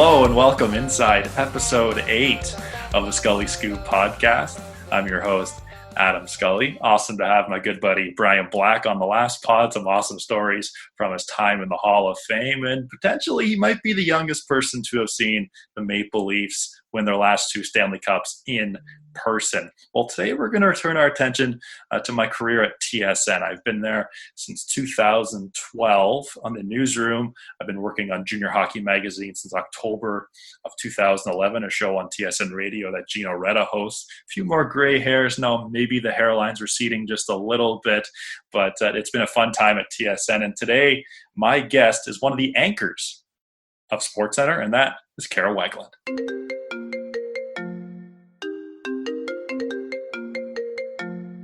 Hello and welcome inside episode 8 of the Scully Scoop podcast. I'm your host, Adam Scully. Awesome to have my good buddy Brian Black on the last pod. Some awesome stories from his time in the Hall of Fame, and potentially he might be the youngest person to have seen the Maple Leafs win their last 2 Stanley Cups in person. Well, today we're going to turn our attention to my career at TSN. I've been there since 2012 on the newsroom. I've been working on Junior Hockey Magazine since October of 2011, a show on TSN Radio that Gino Retta hosts. A few more gray hairs now, maybe the hairline's receding just a little bit, but it's been a fun time at TSN. And today, my guest is one of the anchors of Sportscentre, and that is Kara Wagland.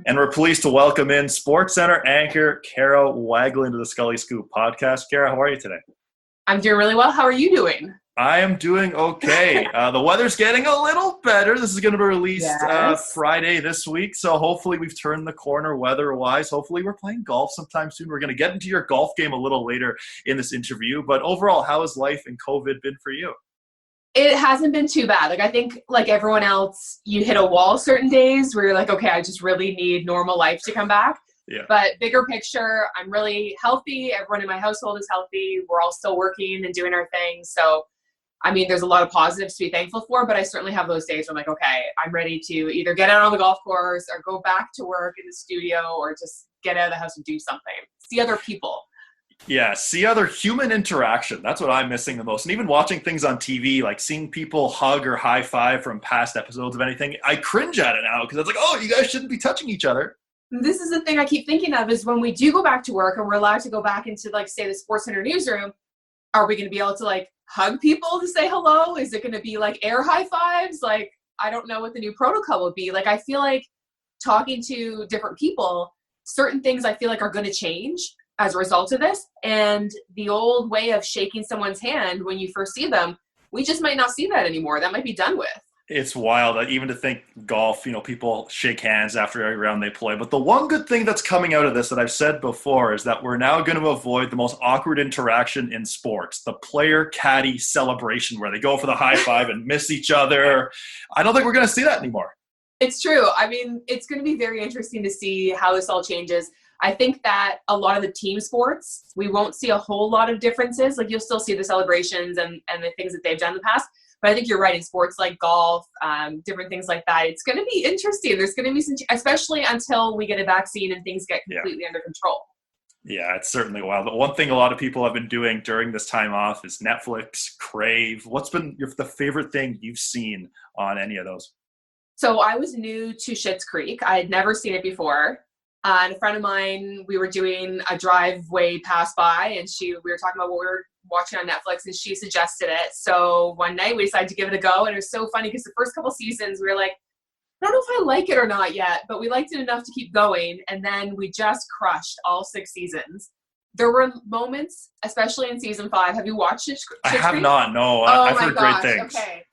And we're pleased to welcome in Sportscentre anchor Kara Wagland to the Scully Scoop podcast. Kara, how are you today? I'm doing really well. How are you doing? I am doing okay. The weather's getting a little better. This is going to be released Friday this week, so hopefully we've turned the corner weather-wise. Hopefully we're playing golf sometime soon. We're going to get into your golf game a little later in this interview, but overall, how has life and COVID been for you? It hasn't been too bad. I think like everyone else, you hit a wall certain days where you're like, okay, I just really need normal life to come back. Yeah. But bigger picture, I'm really healthy. Everyone in my household is healthy. We're all still working and doing our thing. So, there's a lot of positives to be thankful for, but I certainly have those days where I'm like, okay, I'm ready to either get out on the golf course or go back to work in the studio or just get out of the house and do something. See other people. Yeah, see other human interaction. That's what I'm missing the most. And even watching things on TV, like seeing people hug or high five from past episodes of anything, I cringe at it now because it's like, oh, you guys shouldn't be touching each other. This is the thing I keep thinking of is when we do go back to work and we're allowed to go back into, like, say, the Sportscentre newsroom, are we going to be able to, like, hug people to say hello? Is it going to be, like, air high fives? Like, I don't know what the new protocol would be. Like, I feel like talking to different people, certain things I feel like are going to change as a result of this. And the old way of shaking someone's hand when you first see them, we just might not see that anymore. That might be done with. It's wild, even to think golf, people shake hands after every round they play. But the one good thing that's coming out of this that I've said before is that we're now going to avoid the most awkward interaction in sports, the player caddy celebration where they go for the high five and miss each other. I don't think we're going to see that anymore. It's true. It's going to be very interesting to see how this all changes. I think that a lot of the team sports, we won't see a whole lot of differences. Like, you'll still see the celebrations and the things that they've done in the past. But I think you're right, in sports like golf, different things like that, it's going to be interesting. There's going to be some, especially until we get a vaccine and things get completely under control. Yeah, it's certainly wild. But one thing a lot of people have been doing during this time off is Netflix, Crave. What's been the favorite thing you've seen on any of those? So I was new to Schitt's Creek. I had never seen it before. And a friend of mine, we were doing a driveway pass by, and we were talking about what we were watching on Netflix, and she suggested it. So one night we decided to give it a go, and it was so funny because the first couple seasons we were like, I don't know if I like it or not yet, but we liked it enough to keep going, and then we just crushed all 6 seasons. There were moments, especially in season 5. Have you watched Schitt's Creek? I have not, no. Oh, I've heard great things. Okay.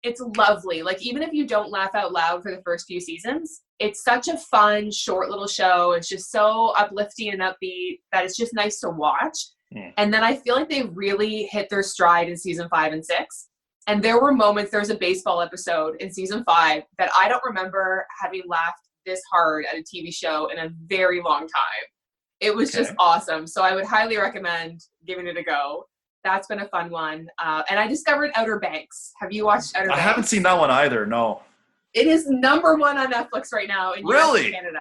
It's lovely. Like, even if you don't laugh out loud for the first few seasons, it's such a fun, short little show. It's just so uplifting and upbeat that it's just nice to watch. And then I feel like they really hit their stride in season 5 and 6. And there were moments, there's a baseball episode in season 5 that I don't remember having laughed this hard at a TV show in a very long time. It was just awesome. So I would highly recommend giving it a go. That's been a fun one. And I discovered Outer Banks. Have you watched Outer Banks? I haven't seen that one either, no. It is number 1 on Netflix right now in US and Canada.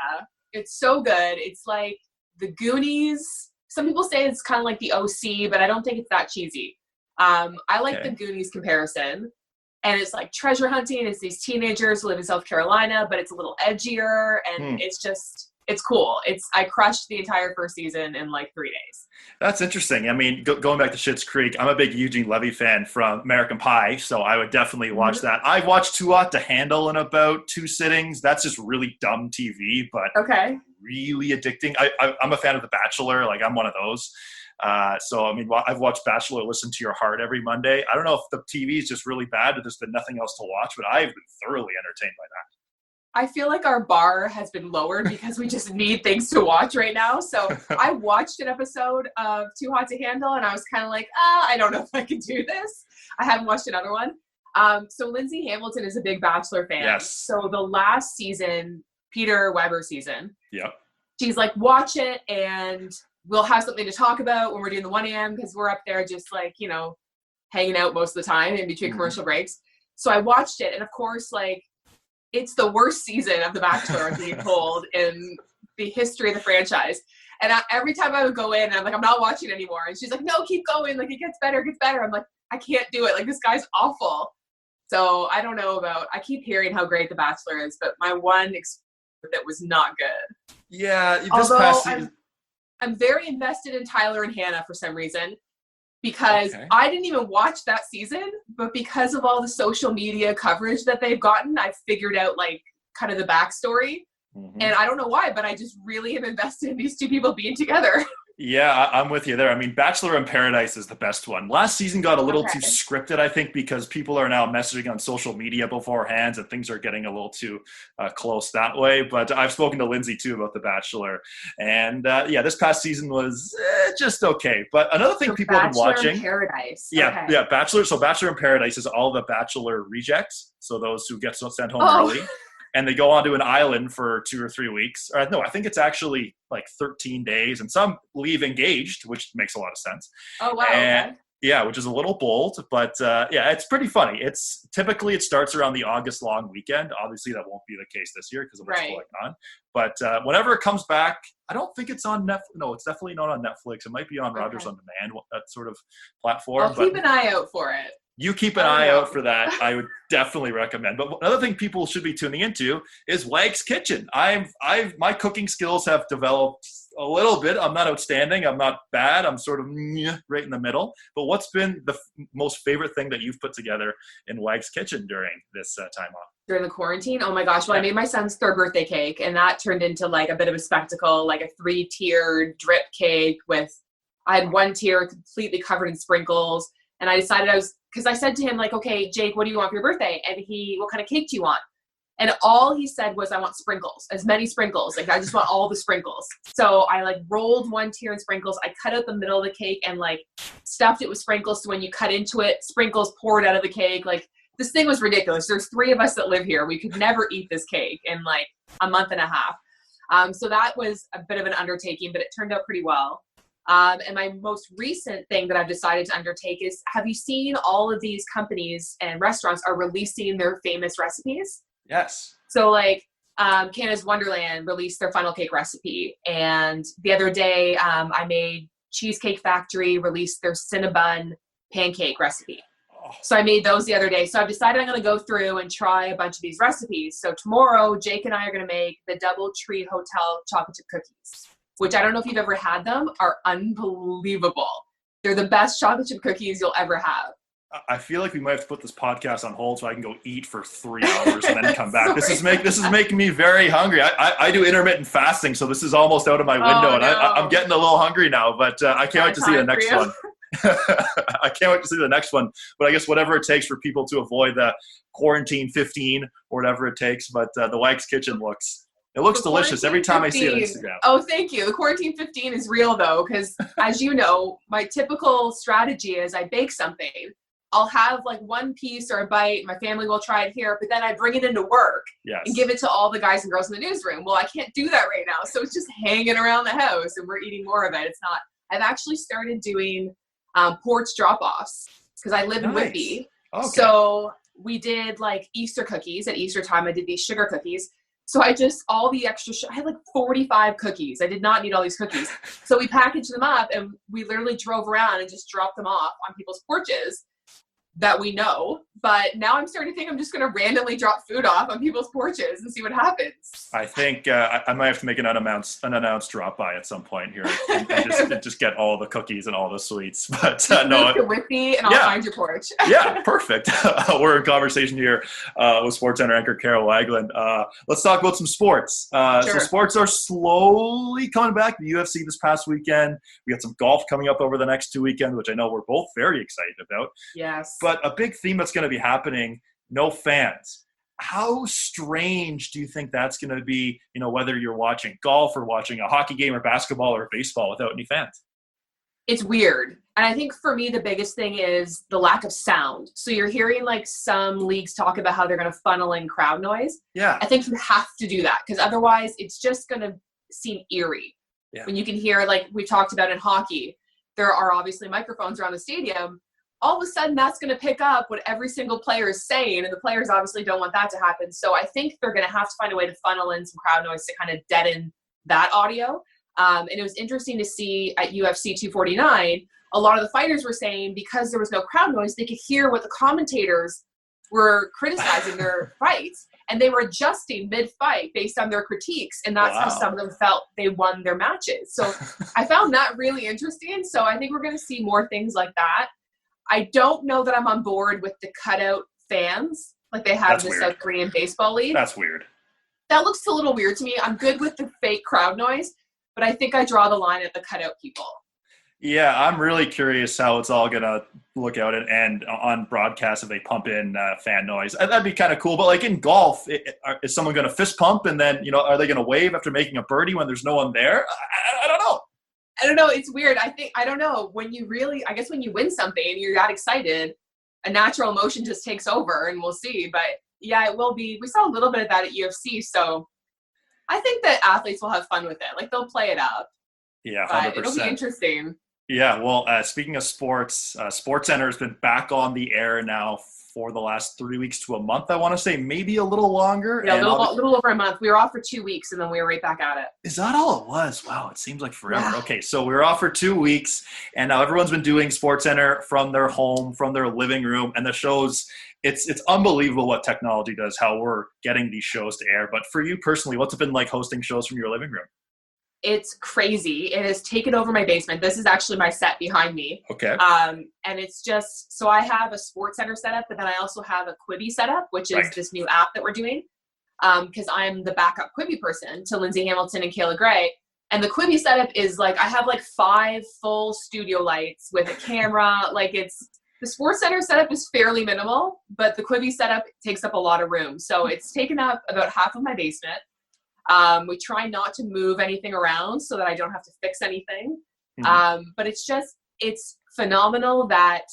It's so good. It's like the Goonies. Some people say it's kind of like the OC, but I don't think it's that cheesy. I like the Goonies comparison. And it's like treasure hunting. It's these teenagers who live in South Carolina, but it's a little edgier. And it's cool. I crushed the entire first season in like 3 days. That's interesting. Going back to Schitt's Creek, I'm a big Eugene Levy fan from American Pie, so I would definitely watch that. I've watched Too Hot to Handle in about 2 sittings. That's just really dumb TV, but really addicting. I'm a fan of The Bachelor. Like, I'm one of those. I've watched Bachelor Listen to Your Heart every Monday. I don't know if the TV is just really bad, but there's been nothing else to watch, but I've been thoroughly entertained by that. I feel like our bar has been lowered because we just need things to watch right now. So I watched an episode of Too Hot to Handle and I was kind of like, I don't know if I can do this. I haven't watched another one. So Lindsay Hamilton is a big Bachelor fan. Yes. So the last season, Peter Weber season. Yep. She's like, watch it and we'll have something to talk about when we're doing the 1 a.m. because we're up there just like, you know, hanging out most of the time in between commercial breaks. So I watched it. And of course, like, it's the worst season of The Bachelor, I'm being told, in the history of the franchise. And every time I would go in, I'm like, I'm not watching anymore. And she's like, no, keep going. Like, it gets better, it gets better. I'm like, I can't do it. Like, this guy's awful. So I don't know I keep hearing how great The Bachelor is, but my one experience that was not good. Yeah. This Although past season. I'm very invested in Tyler and Hannah for some reason. Because I didn't even watch that season, but because of all the social media coverage that they've gotten, I figured out like kind of the backstory. And I don't know why, but I just really am invested in these two people being together. Yeah, I'm with you there. I mean, Bachelor in Paradise is the best one. Last season got a little too scripted, I think, because people are now messaging on social media beforehand and things are getting a little too close that way. But I've spoken to Lindsay, too, about The Bachelor. And, this past season was just okay. But another thing people have been watching. Bachelor in Paradise. Yeah, Bachelor. So Bachelor in Paradise is all the Bachelor rejects. So those who get sent home early. And they go onto an island for 2 or 3 weeks. No, I think it's actually like 13 days. And some leave engaged, which makes a lot of sense. Oh, wow. And, yeah, which is a little bold. But, it's pretty funny. It's typically it starts around the August long weekend. Obviously, that won't be the case this year because of what's going on. But whenever it comes back, I don't think it's on Netflix. No, it's definitely not on Netflix. It might be on Rogers On Demand, that sort of platform. I'll keep an eye out for it. You keep an eye out for that. I would definitely recommend. But another thing people should be tuning into is Wag's Kitchen. My cooking skills have developed a little bit. I'm not outstanding. I'm not bad. I'm sort of right in the middle. But what's been the most favorite thing that you've put together in Wag's Kitchen during this time off? During the quarantine? Oh my gosh. Well, I made my son's 3rd birthday cake, and that turned into like a bit of a spectacle, like a 3-tiered drip cake I had 1 tier completely covered in sprinkles. And I decided because I said to him, like, okay, Jake, what do you want for your birthday? And what kind of cake do you want? And all he said was, I want sprinkles, as many sprinkles. Like, I just want all the sprinkles. So I like rolled 1 tier in sprinkles. I cut out the middle of the cake and like stuffed it with sprinkles. So when you cut into it, sprinkles poured out of the cake. Like, this thing was ridiculous. There's 3 of us that live here. We could never eat this cake in like a month and a half. So that was a bit of an undertaking, but it turned out pretty well. And my most recent thing that I've decided to undertake is, have you seen all of these companies and restaurants are releasing their famous recipes? Yes. So like Canada's Wonderland released their funnel cake recipe. And the other day I made Cheesecake Factory released their Cinnabon pancake recipe. So I made those the other day. So I've decided I'm going to go through and try a bunch of these recipes. So tomorrow, Jake and I are going to make the DoubleTree Hotel chocolate chip cookies, which I don't know if you've ever had them, are unbelievable. They're the best chocolate chip cookies you'll ever have. I feel like we might have to put this podcast on hold so I can go eat for 3 hours and then come back. This is making me very hungry. I do intermittent fasting, so this is almost out of my window, and I'm getting a little hungry now. But I can't wait to see the next one. I can't wait to see the next one. But I guess whatever it takes for people to avoid the quarantine 15 or whatever it takes. But the Wag's Kitchen looks delicious every time 15. I see it on Instagram. Oh, thank you. The quarantine 15 is real though, because as you know, my typical strategy is I bake something. I'll have like 1 piece or a bite. My family will try it here, but then I bring it into work and give it to all the guys and girls in the newsroom. Well, I can't do that right now. So it's just hanging around the house and we're eating more of it. It's not, I've actually started doing porch drop-offs because I live in Whitby. Okay. So we did like Easter cookies at Easter time. I did these sugar cookies. So all the extra, I had like 45 cookies. I did not need all these cookies. So we packaged them up and we literally drove around and just dropped them off on people's porches that we know. But now I'm starting to think I'm just going to randomly drop food off on people's porches and see what happens. I think I might have to make an unannounced drop by at some point here and just get all the cookies and all the sweets. But no, move with me and I'll find your porch. Yeah, perfect. We're in conversation here with Sportscentre anchor Kara Wagland. Let's talk about some sports. Sure. So sports are slowly coming back. The UFC this past weekend. We got some golf coming up over the next 2 weekends, which I know we're both very excited about. Yes. But a big theme that's going to be happening, no fans. how strange do you think that's going to be, whether you're watching golf or watching a hockey game or basketball or baseball without any fans? It's weird. And I think for me, the biggest thing is the lack of sound. So you're hearing like some leagues talk about how they're going to funnel in crowd noise. Yeah. I think you have to do that because otherwise it's just going to seem eerie. Yeah. When you can hear, like we talked about in hockey, there are obviously microphones around the stadium. All of a sudden that's going to pick up what every single player is saying. And the players obviously don't want that to happen. So I think they're going to have to find a way to funnel in some crowd noise to kind of deaden that audio. And it was interesting to see at UFC 249, a lot of the fighters were saying because there was no crowd noise, they could hear what the commentators were criticizing their fights, and they were adjusting mid-fight based on their critiques, and that's how some of them felt they won their matches. So I found that really interesting. So I think we're going to see more things like that. I don't know that I'm on board with the cutout fans like they have in the South Korean baseball league. That's weird. That looks a little weird to me. I'm good with the fake crowd noise, but I think I draw the line at the cutout people. Yeah, I'm really curious how it's all going to look out and on broadcast if they pump in fan noise. That'd be kind of cool. But like in golf, is someone going to fist pump and then, are they going to wave after making a birdie when there's no one there? I don't know. I don't know. It's weird. I don't know. When you win something and you're that excited, a natural emotion just takes over, and we'll see. But yeah, it will be. We saw a little bit of that at UFC. So I think that athletes will have fun with it. Like they'll play it up. Yeah, 100%. But it'll be interesting. Yeah, well, speaking of sports, Sportscentre has been back on the air now for the last 3 weeks to a month, I want to say, maybe a little longer. Yeah, a little over a month. We were off for 2 weeks, and then we were right back at it. Is that all it was? Wow, it seems like forever. Yeah. Okay, so we were off for 2 weeks, and now everyone's been doing Sportscentre from their home, from their living room, and the shows, it's unbelievable what technology does, how we're getting these shows to air. But for you personally, what's it been like hosting shows from your living room? It's crazy. It has taken over my basement. This is actually my set behind me. Okay. And it's just, so I have a Sportscentre setup, but then I also have a Quibi setup, which is this new app that we're doing. Because I'm the backup Quibi person to Lindsay Hamilton and Kayla Gray. And the Quibi setup is like, I have like 5 full studio lights with a camera. The Sportscentre setup is fairly minimal, but the Quibi setup takes up a lot of room. So it's taken up about half of my basement. We try not to move anything around so that I don't have to fix anything. Mm-hmm. But it's phenomenal that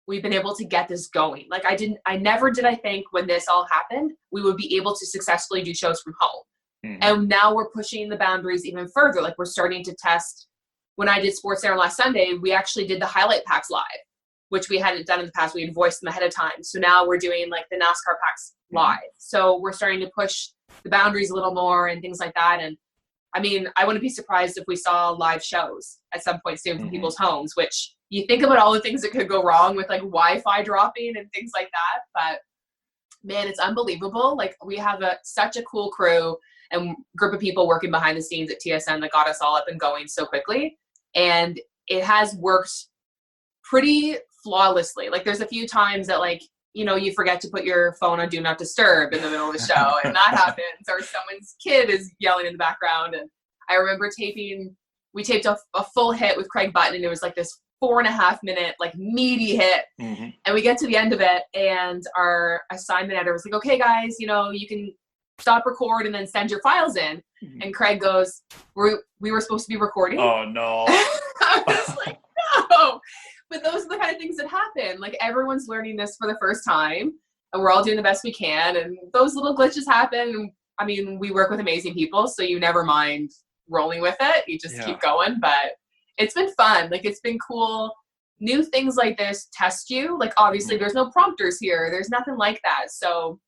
we've been able to get this going. Like I never did think when this all happened, we would be able to successfully do shows from home. Mm-hmm. And now we're pushing the boundaries even further. Like we're starting to test. When I did Sportscentre last Sunday, we actually did the highlight packs live, which we hadn't done in the past. We had voiced them ahead of time. So now we're doing like the NASCAR packs live. Mm-hmm. So we're starting to push the boundaries a little more and things like that. And I mean, I wouldn't be surprised if we saw live shows at some point soon from people's homes, which you think about all the things that could go wrong with like Wi-Fi dropping and things like that. But man, it's unbelievable. Like we have such a cool crew and group of people working behind the scenes at TSN that got us all up and going so quickly. And it has worked pretty flawlessly. Like there's a few times that you forget to put your phone on Do Not Disturb in the middle of the show, and that happens, or someone's kid is yelling in the background. And I remember we taped a full hit with Craig Button, and it was like this 4.5 minute, meaty hit. Mm-hmm. And we get to the end of it, and our assignment editor was like, okay, guys, you can stop record and then send your files in. Mm-hmm. And Craig goes, we were supposed to be recording? Oh, no. I was like, no. But those are the kind of things that happen. Like everyone's learning this for the first time, and we're all doing the best we can. And those little glitches happen. I mean, we work with amazing people, so you never mind rolling with it. You just keep going. But it's been fun. Like it's been cool. New things like this test you. Like obviously there's no prompters here. There's nothing like that. So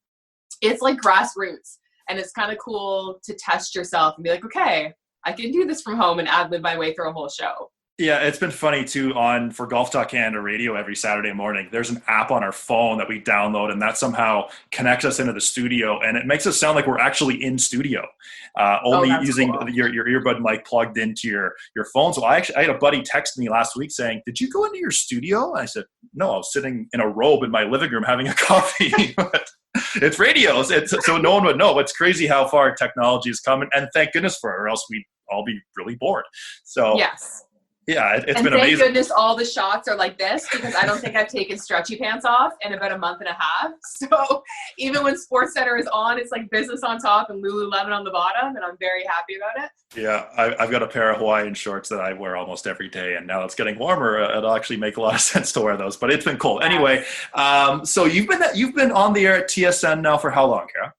it's like grassroots, and it's kind of cool to test yourself and be like, okay, I can do this from home and ad-lib my way through a whole show. Yeah, it's been funny too for Golf Talk Canada Radio every Saturday morning. There's an app on our phone that we download, and that somehow connects us into the studio, and it makes us sound like we're actually in studio, only using cool. your earbud mic plugged into your phone. So I had a buddy text me last week saying, "Did you go into your studio?" And I said, "No, I was sitting in a robe in my living room having a coffee." But it's radio, so no one would know. It's crazy how far technology has come, and thank goodness for it, or else we'd all be really bored. So yes. Yeah, it's And been thank amazing. goodness all the shots are like this, because I don't think I've taken stretchy pants off in about a month and a half. So even when Sportscentre is on, it's like business on top and Lululemon on the bottom, and I'm very happy about it. Yeah, I've got a pair of Hawaiian shorts that I wear almost every day, and now it's getting warmer. It'll actually make a lot of sense to wear those, but it's been cold. Anyway, so you've been on the air at TSN now for how long, Kara?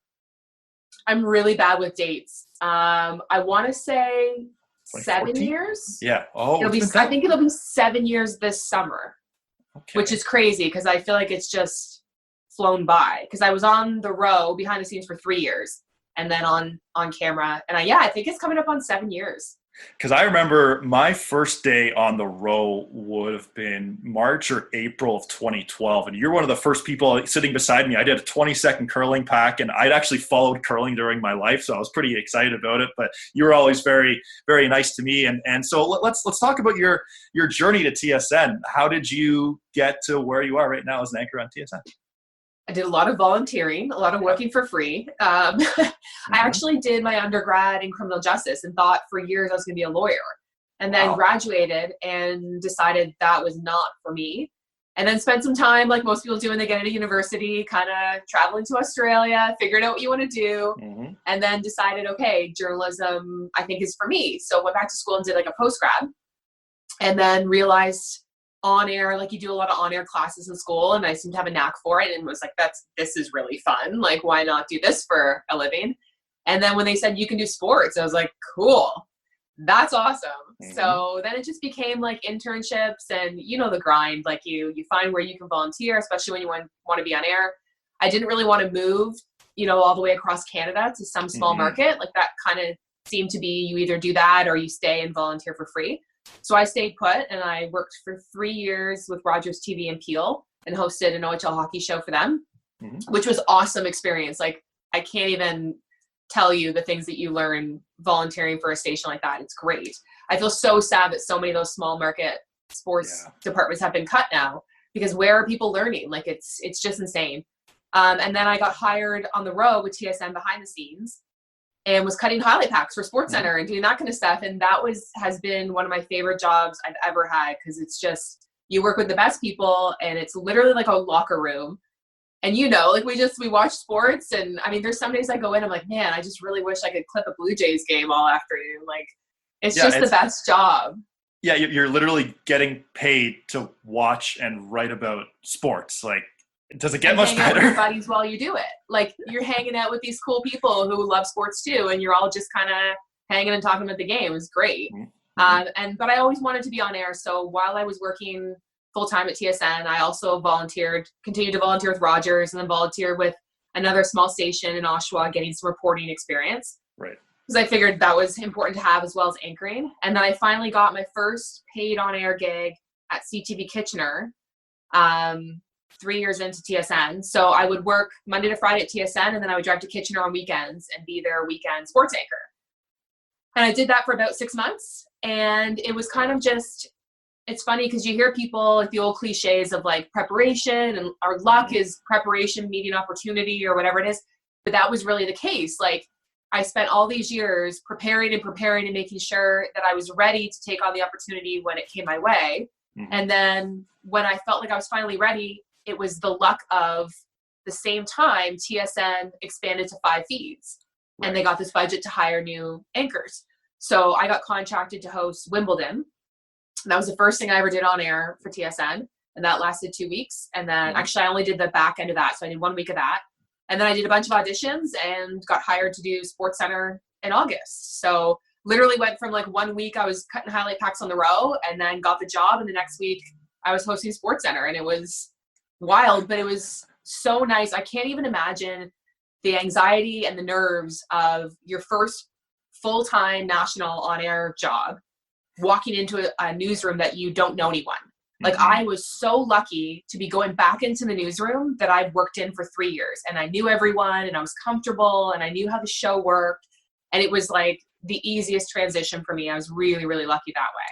I'm really bad with dates. I want to say 7 2014? years. Yeah. Oh, I think it'll be 7 years this summer, okay. which is crazy because I feel like it's just flown by. Because I was on the row behind the scenes for 3 years, and then on camera, and I think it's coming up on 7 years. Because I remember my first day on the row would have been March or April of 2012. And you're one of the first people sitting beside me. I did a 20-second curling pack, and I'd actually followed curling during my life, so I was pretty excited about it. But you were always very, very nice to me. And so let's talk about your journey to TSN. How did you get to where you are right now as an anchor on TSN? I did a lot of volunteering, a lot of working for free. I actually did my undergrad in criminal justice and thought for years I was going to be a lawyer, and then graduated and decided that was not for me. And then spent some time, like most people do when they get into university, kind of traveling to Australia, figured out what you want to do, and then decided, okay, journalism I think is for me. So went back to school and did like a post-grad, and then realized on air, like you do a lot of on air classes in school, and I seem to have a knack for it, and was like, this is really fun. Like, why not do this for a living? And then when they said you can do sports, I was like, cool, that's awesome. So then it just became like internships, and you know the grind. Like you find where you can volunteer, especially when you want to be on air. I didn't really want to move, all the way across Canada to some small market. Like that kind of seemed to be, you either do that or you stay and volunteer for free. So I stayed put, and I worked for 3 years with Rogers TV in Peel and hosted an OHL hockey show for them, which was awesome experience. Like I can't even tell you the things that you learn volunteering for a station like that. It's great. I feel so sad that so many of those small market sports departments have been cut now, because where are people learning? Like it's just insane. And then I got hired on the road with TSN behind the scenes, and was cutting highlight packs for Sportscentre and doing that kind of stuff. And that has been one of my favorite jobs I've ever had, because it's just, you work with the best people, and it's literally like a locker room. And like we watch sports, and I mean, there's some days I go in, I'm like, man, I just really wish I could clip a Blue Jays game all afternoon. Like it's just the best job. Yeah, you're literally getting paid to watch and write about sports. Like, does it get much better? With your buddies while you do it. Like you're hanging out with these cool people who love sports too, and you're all just kind of hanging and talking about the game. It was great. But I always wanted to be on air. So while I was working full time at TSN, I also continued to volunteer with Rogers, and then volunteered with another small station in Oshawa, getting some reporting experience. Right. Because I figured that was important to have, as well as anchoring. And then I finally got my first paid on air gig at CTV Kitchener. 3 years into TSN. So I would work Monday to Friday at TSN, and then I would drive to Kitchener on weekends and be their weekend sports anchor. And I did that for about 6 months. And it was kind of just, it's funny because you hear people like the old cliches of like preparation, and our luck is preparation meeting opportunity, or whatever it is. But that was really the case. Like I spent all these years preparing and making sure that I was ready to take on the opportunity when it came my way. And then when I felt like I was finally ready, it was the luck of the same time TSN expanded to 5 feeds, and they got this budget to hire new anchors. So I got contracted to host Wimbledon. And that was the first thing I ever did on air for TSN. And that lasted 2 weeks. And then actually I only did the back end of that. So I did 1 week of that. And then I did a bunch of auditions and got hired to do Sportscentre in August. So literally went from like 1 week I was cutting highlight packs on the row, and then got the job. And the next week I was hosting Sportscentre, and it was wild, but it was so nice. I can't even imagine the anxiety and the nerves of your first full-time national on-air job, walking into a newsroom that you don't know anyone. Like I was so lucky to be going back into the newsroom that I'd worked in for 3 years, and I knew everyone, and I was comfortable, and I knew how the show worked. And it was like the easiest transition for me. I was really, really lucky that way.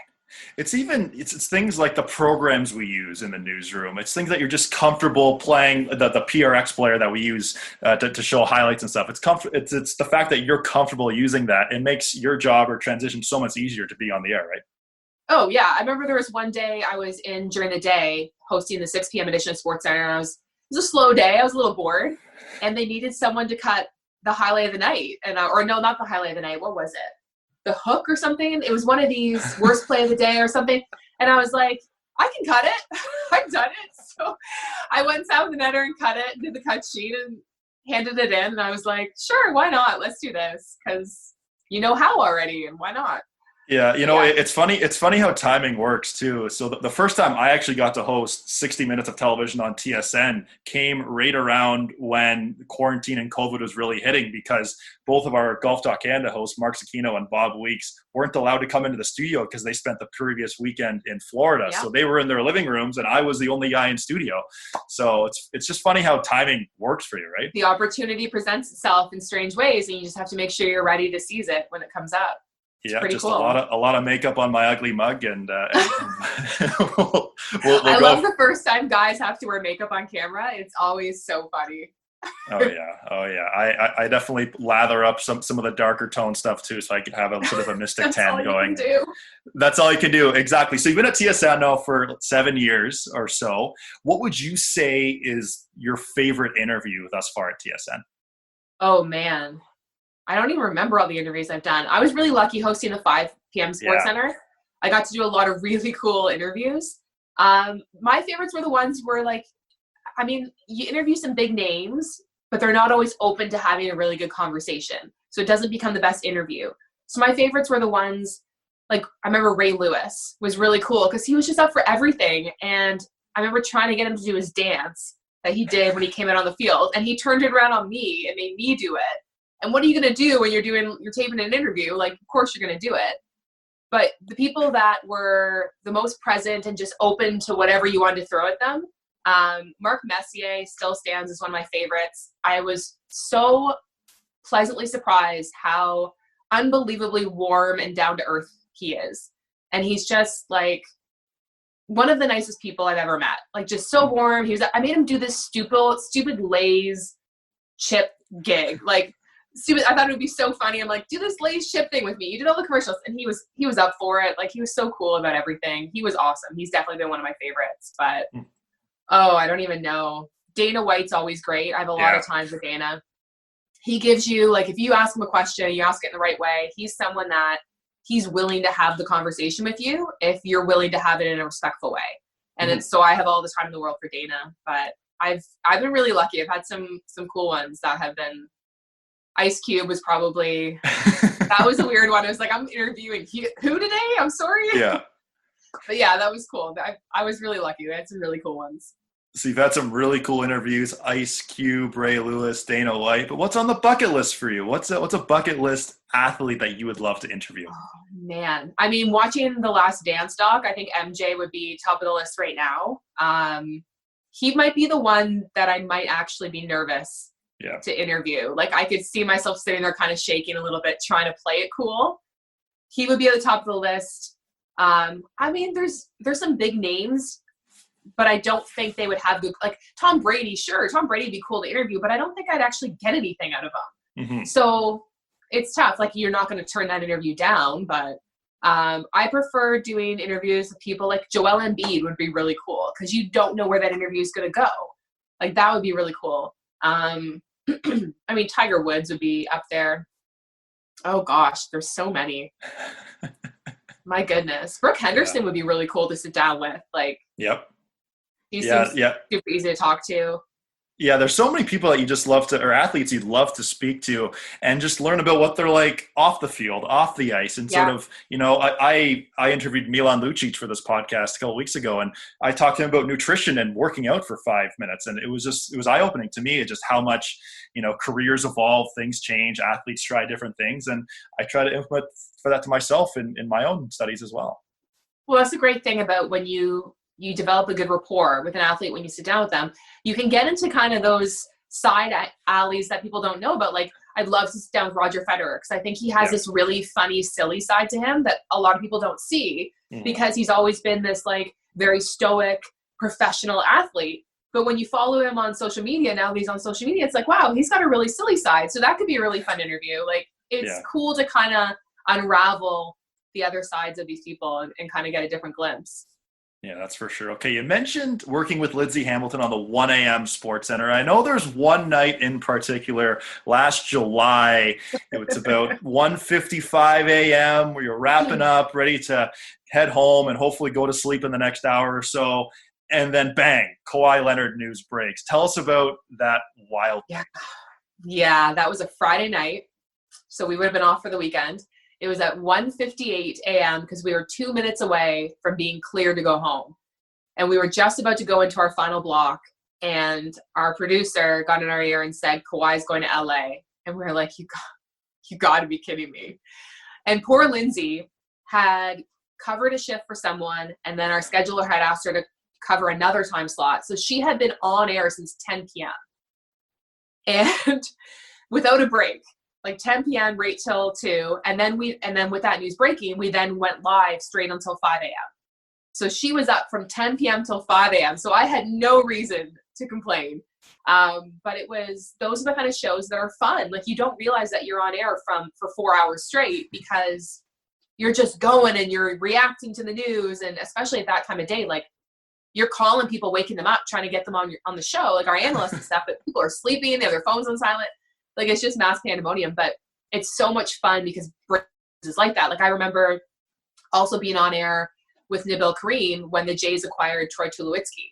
It's things like the programs we use in the newsroom. It's things that you're just comfortable playing, the PRX player that we use to show highlights and stuff. It's the fact that you're comfortable using that. It makes your job or transition so much easier to be on the air, right? Oh yeah, I remember there was one day I was in during the day hosting the 6 p.m. edition of Sportscentre, and it was a slow day. I was a little bored, and they needed someone to cut the highlight of the night, and or no, not the highlight of the night. What was it? The hook or something? It was one of these worst play of the day or something, and I was like, I can cut it. I've done it. So I went south the netter and cut it, did the cut sheet, and handed it in, and I was like, sure, why not? Let's do this because you know how already, and why not? Yeah, it's funny. It's funny how timing works too. So the first time I actually got to host 60 minutes of television on TSN came right around when quarantine and COVID was really hitting, because both of our Golf Talk Canada hosts, Mark Sakino and Bob Weeks, weren't allowed to come into the studio because they spent the previous weekend in Florida. Yeah. So they were in their living rooms and I was the only guy in studio. So it's just funny how timing works for you, right? The opportunity presents itself in strange ways, and you just have to make sure you're ready to seize it when it comes up. Yeah, just cool. a lot of makeup on my ugly mug, and we'll I love the first time guys have to wear makeup on camera. It's always so funny. Oh yeah. I definitely lather up some of the darker tone stuff too, so I can have a bit of a mystic tan going. That's all you can do, exactly. So you've been at TSN now for 7 years or so. What would you say is your favorite interview thus far at TSN? Oh man. I don't even remember all the interviews I've done. I was really lucky hosting the 5 p.m. Sportscentre. I got to do a lot of really cool interviews. My favorites were the ones where, like, I mean, you interview some big names, but they're not always open to having a really good conversation. So it doesn't become the best interview. So my favorites were the ones, like, I remember Ray Lewis was really cool because he was just up for everything. And I remember trying to get him to do his dance that he did when he came out on the field. And he turned it around on me and made me do it. And what are you going to do when you're taping an interview? Like, of course you're going to do it. But the people that were the most present and just open to whatever you wanted to throw at them, Mark Messier still stands as one of my favorites. I was so pleasantly surprised how unbelievably warm and down to earth he is. And he's just like one of the nicest people I've ever met. Like, just so warm. I made him do this stupid Lay's chip gig. Like, stupid. I thought it would be so funny. I'm like, do this Lay's chip thing with me. You did all the commercials, and he was up for it. Like, he was so cool about everything. He was awesome. He's definitely been one of my favorites. But I don't even know. Dana White's always great. I have a lot of times with Dana. He gives you, like, if you ask him a question, you ask it in the right way. He's someone that he's willing to have the conversation with you if you're willing to have it in a respectful way. And so I have all the time in the world for Dana. But I've been really lucky. I've had some cool ones that have been. Ice Cube was probably, that was a weird one. I was like, I'm interviewing who today? I'm sorry. Yeah. But yeah, that was cool. I was really lucky. I had some really cool ones. So you've had some really cool interviews, Ice Cube, Ray Lewis, Dana White. But what's on the bucket list for you? What's a bucket list athlete that you would love to interview? Oh, man. I mean, watching The Last Dance doc, I think MJ would be top of the list right now. He might be the one that I might actually be nervous to interview. Like, I could see myself sitting there kind of shaking a little bit, trying to play it cool. He would be at the top of the list. I mean, there's some big names, but I don't think they would have like Tom Brady. Sure, Tom Brady would be cool to interview, but I don't think I'd actually get anything out of him. So it's tough. Like, you're not going to turn that interview down, but I prefer doing interviews with people like Joel Embiid would be really cool because you don't know where that interview is going to go. Like, that would be really cool. I mean, Tiger Woods would be up there. Oh gosh, there's so many. My goodness. Brooke Henderson would be really cool to sit down with. Like, he seems super easy to talk to. Yeah, there's so many people that you just love to, or athletes you'd love to speak to and just learn about what they're like off the field, off the ice. And sort of, I interviewed Milan Lucic for this podcast a couple of weeks ago, and I talked to him about nutrition and working out for 5 minutes. And it was eye-opening to me, just how much, careers evolve, things change, athletes try different things. And I try to implement for that to myself in my own studies as well. Well, that's the great thing about when you develop a good rapport with an athlete when you sit down with them. You can get into kind of those side alleys that people don't know about. Like, I'd love to sit down with Roger Federer because I think he has this really funny, silly side to him that a lot of people don't see because he's always been this, like, very stoic, professional athlete. But when you follow him on social media, now that he's on social media, it's like, wow, he's got a really silly side. So that could be a really fun interview. Like, it's cool to kind of unravel the other sides of these people and kind of get a different glimpse. Yeah, that's for sure. Okay, you mentioned working with Lindsay Hamilton on the 1 a.m. Sportscentre. I know there's one night in particular last July. It's about 1:55 a.m. where you're wrapping up, ready to head home and hopefully go to sleep in the next hour or so. And then bang, Kawhi Leonard news breaks. Tell us about that wild. Yeah, that was a Friday night. So we would have been off for the weekend. It was at 1:58 a.m. because we were 2 minutes away from being cleared to go home. And we were just about to go into our final block. And our producer got in our ear and said, Kawhi's going to LA. And we were like, you got to be kidding me. And poor Lindsay had covered a shift for someone. And then our scheduler had asked her to cover another time slot. So she had been on air since 10 p.m. And without a break. Like 10 p.m. right till 2. And then with that news breaking, we then went live straight until 5 a.m. So she was up from 10 p.m. till 5 a.m. So I had no reason to complain. But those are the kind of shows that are fun. Like you don't realize that you're on air for 4 hours straight because you're just going and you're reacting to the news. And especially at that time of day, like you're calling people, waking them up, trying to get them on the show, like our analysts and stuff, but people are sleeping, they have their phones on silent. Like, it's just mass pandemonium, but it's so much fun because is like that. Like, I remember also being on air with Nabil Kareem when the Jays acquired Troy Tulowitzki.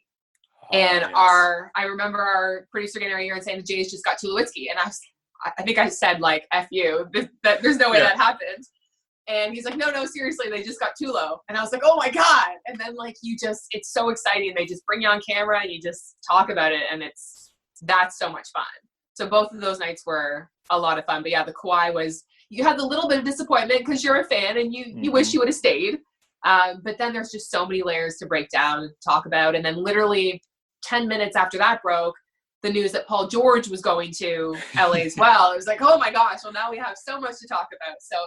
And yes. I remember our producer getting our ear and saying the Jays just got Tulowitzki. And I think I said, like, F you, that there's no way that happened. And he's like, no, seriously, they just got Tulo. And I was like, oh my God. And then, like, it's so exciting. They just bring you on camera and you just talk about it. And that's so much fun. So both of those nights were a lot of fun. But yeah, the Kawhi you had a little bit of disappointment because you're a fan and you wish you would have stayed. But then there's just so many layers to break down and talk about. And then literally 10 minutes after that broke, the news that Paul George was going to LA as well. It was like, oh my gosh, well now we have so much to talk about. So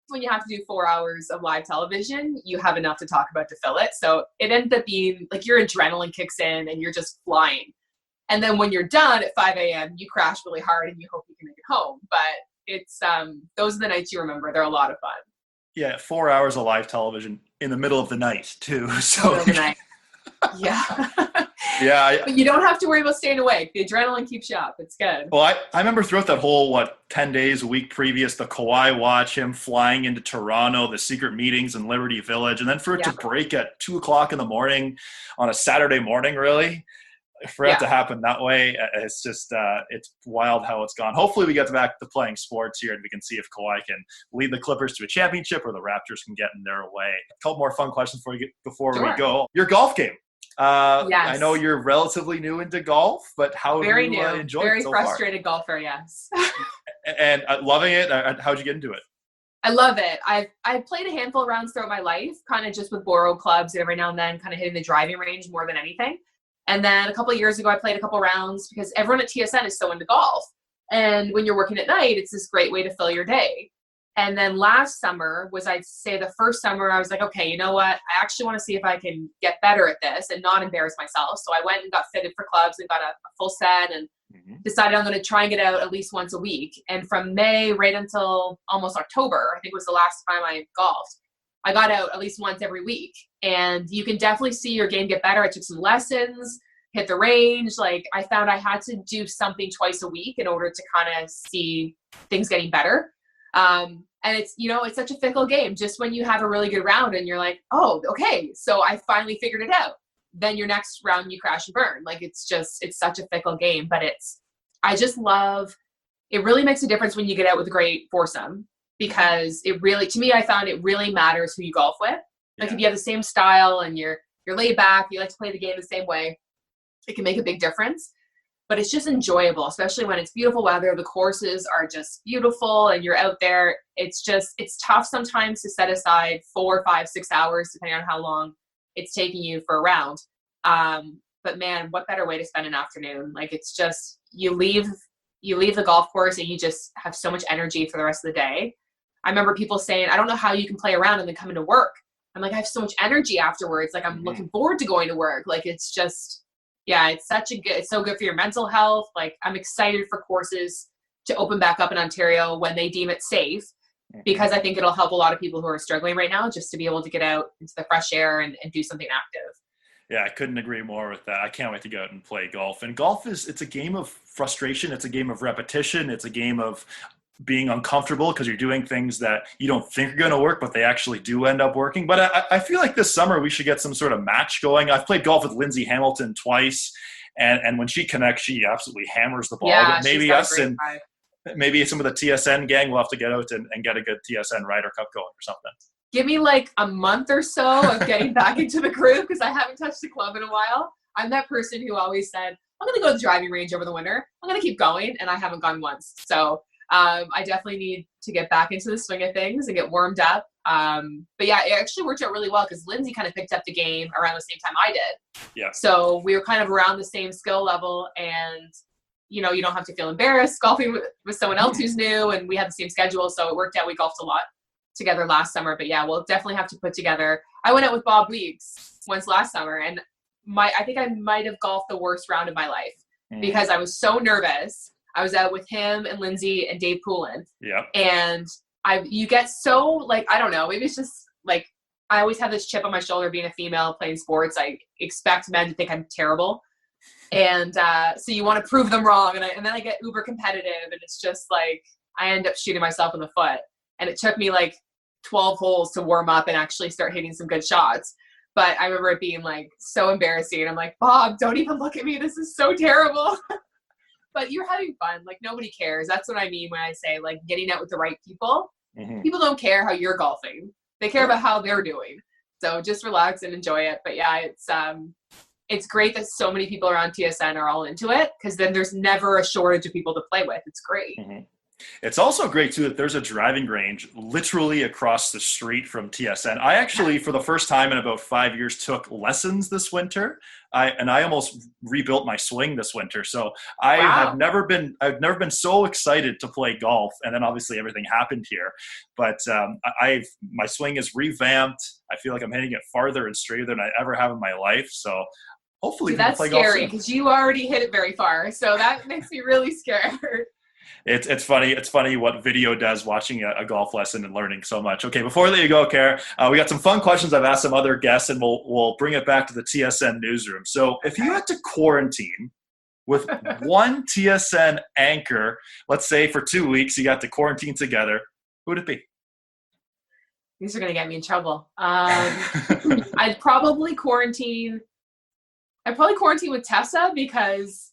when you have to do 4 hours of live television, you have enough to talk about to fill it. So it ended up being like your adrenaline kicks in and you're just flying. And then when you're done at 5 a.m., you crash really hard and you hope you can make it home. But it's those are the nights you remember. They're a lot of fun. Yeah, 4 hours of live television in the middle of the night too. So middle of the night. Yeah. Yeah. But you don't have to worry about staying awake. The adrenaline keeps you up. It's good. Well, I remember throughout that whole, 10 days, a week previous, the Kawhi watch, him flying into Toronto, the secret meetings in Liberty Village, and then for it to break at 2 o'clock in the morning on a Saturday morning, really. For it to happen that way, it's just it's wild how it's gone. Hopefully we get back to playing sports here and we can see if Kawhi can lead the Clippers to a championship or the Raptors can get in their way. A couple more fun questions before we go. Your golf game. Yes. I know you're relatively new into golf, but how have you enjoyed it so far? Very frustrated golfer, yes. And loving it. How'd you get into it? I love it. I've played a handful of rounds throughout my life, kind of just with borrowed clubs every now and then, kind of hitting the driving range more than anything. And then a couple of years ago, I played a couple rounds because everyone at TSN is so into golf. And when you're working at night, it's this great way to fill your day. And then last summer was, I'd say the first summer, I was like, okay, you know what? I actually want to see if I can get better at this and not embarrass myself. So I went and got fitted for clubs and got a full set and decided I'm going to try and get out at least once a week. And from May right until almost October, I think was the last time I golfed, I got out at least once every week. And you can definitely see your game get better. I took some lessons, hit the range. Like, I found I had to do something twice a week in order to kind of see things getting better. And it's, it's such a fickle game. Just when you have a really good round and you're like, oh, okay, so I finally figured it out. Then your next round you crash and burn. Like, it's such a fickle game, but I just love, it really makes a difference when you get out with a great foursome. Because it really, to me, I found it really matters who you golf with. Like, if you have the same style and you're laid back, you like to play the game the same way, it can make a big difference. But it's just enjoyable, especially when it's beautiful weather. The courses are just beautiful and you're out there. It's tough sometimes to set aside 4, 5, 6 hours, depending on how long it's taking you for a round. But man, what better way to spend an afternoon? Like, it's just, you leave the golf course and you just have so much energy for the rest of the day. I remember people saying, I don't know how you can play around and then come into work. I'm like, I have so much energy afterwards. Like, I'm looking forward to going to work. Like, it's just, it's so good for your mental health. Like, I'm excited for courses to open back up in Ontario when they deem it safe. because I think it'll help a lot of people who are struggling right now just to be able to get out into the fresh air and do something active. Yeah, I couldn't agree more with that. I can't wait to go out and play golf. And golf it's a game of frustration. It's a game of repetition. It's a game of being uncomfortable because you're doing things that you don't think are going to work, but they actually do end up working. But I feel like this summer we should get some sort of match going. I've played golf with Lindsay Hamilton twice, and when she connects, she absolutely hammers the ball. Yeah, but maybe us and maybe some of the TSN gang will have to get out and get a good TSN Ryder Cup going or something. Give me like a month or so of getting back into the group because I haven't touched the club in a while. I'm that person who always said, I'm going to go to the driving range over the winter. I'm going to keep going, and I haven't gone once. So I definitely need to get back into the swing of things and get warmed up. But yeah, it actually worked out really well because Lindsay kind of picked up the game around the same time I did. Yeah. So we were kind of around the same skill level, and you know, you don't have to feel embarrassed golfing with someone else who's new, and we had the same schedule, so it worked out. We golfed a lot together last summer, but yeah, we'll definitely have to put together. I went out with Bob Weeks once last summer, and I think I might have golfed the worst round of my life because I was so nervous. I was out with him and Lindsay and Dave Poulin. Yeah. And you get so, like, I don't know, maybe it's just like I always have this chip on my shoulder being a female playing sports. I expect men to think I'm terrible. And so you want to prove them wrong. And then I get uber competitive, and it's just like I end up shooting myself in the foot. And it took me like 12 holes to warm up and actually start hitting some good shots. But I remember it being like so embarrassing. And I'm like, Bob, don't even look at me. This is so terrible. But you're having fun. Like, nobody cares. That's what I mean when I say, like, getting out with the right people. Mm-hmm. People don't care how you're golfing. They care about how they're doing. So just relax and enjoy it. But yeah, it's great that so many people around TSN are all into it because then there's never a shortage of people to play with. It's great. Mm-hmm. It's also great, too, that there's a driving range literally across the street from TSN. I actually, for the first time in about 5 years, took lessons this winter. I almost rebuilt my swing this winter. So I've never been so excited to play golf. And then obviously everything happened here. But my swing is revamped. I feel like I'm hitting it farther and straighter than I ever have in my life. So hopefully that's scary because you already hit it very far. So that makes me really scared. It's funny. It's funny what video does watching a golf lesson and learning so much. Okay, before I let you go, Kara, we got some fun questions I've asked some other guests, and we'll bring it back to the TSN newsroom. So if you had to quarantine with one TSN anchor, let's say for 2 weeks, you got to quarantine together, who would it be? These are going to get me in trouble. I'd probably quarantine with Tessa because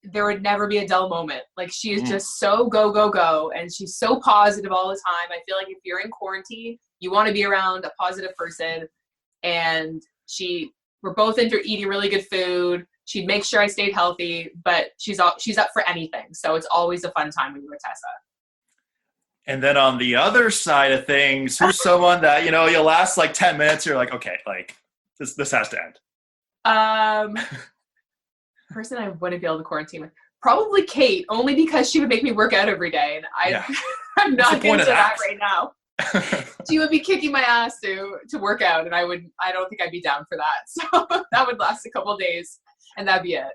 there would never be a dull moment. Like, she is just so go, go, go. And she's so positive all the time. I feel like if you're in quarantine, you want to be around a positive person. And we're both into eating really good food. She'd make sure I stayed healthy, but she's up for anything. So it's always a fun time when you're with Tessa. And then on the other side of things, who's someone that, you know, you'll last like 10 minutes. You're like, okay, like this has to end. Person I wouldn't be able to quarantine with, probably Kate, only because she would make me work out every day, and I'm not into that right now. She would be kicking my ass to work out, and I don't think I'd be down for that. So that would last a couple of days, and that'd be it.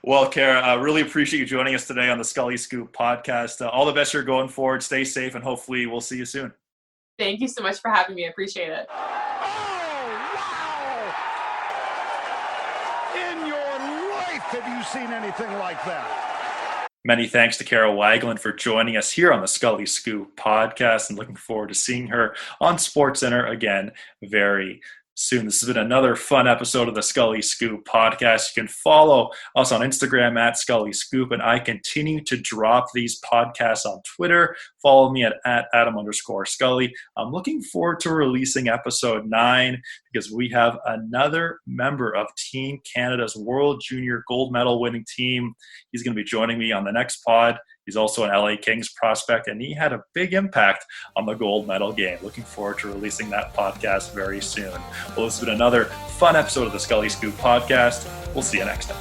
Well, Kara, I really appreciate you joining us today on the Scully Scoop podcast. All the best you're going forward. Stay safe, and hopefully we'll see you soon. Thank you so much for having me. I appreciate it. Have you seen anything like that? Many thanks to Kara Wagland for joining us here on the Scully Scoop podcast, and looking forward to seeing her on Sportscentre again very soon. This has been another fun episode of the Scully Scoop podcast. You can follow us on Instagram at Scully Scoop, and I continue to drop these podcasts on Twitter. Follow me at Adam_Scully. I'm looking forward to releasing episode 9 because we have another member of Team Canada's World Junior Gold Medal winning team. He's going to be joining me on the next pod. He's also an LA Kings prospect, and he had a big impact on the gold medal game. Looking forward to releasing that podcast very soon. Well, this has been another fun episode of the Scully Scoop podcast. We'll see you next time.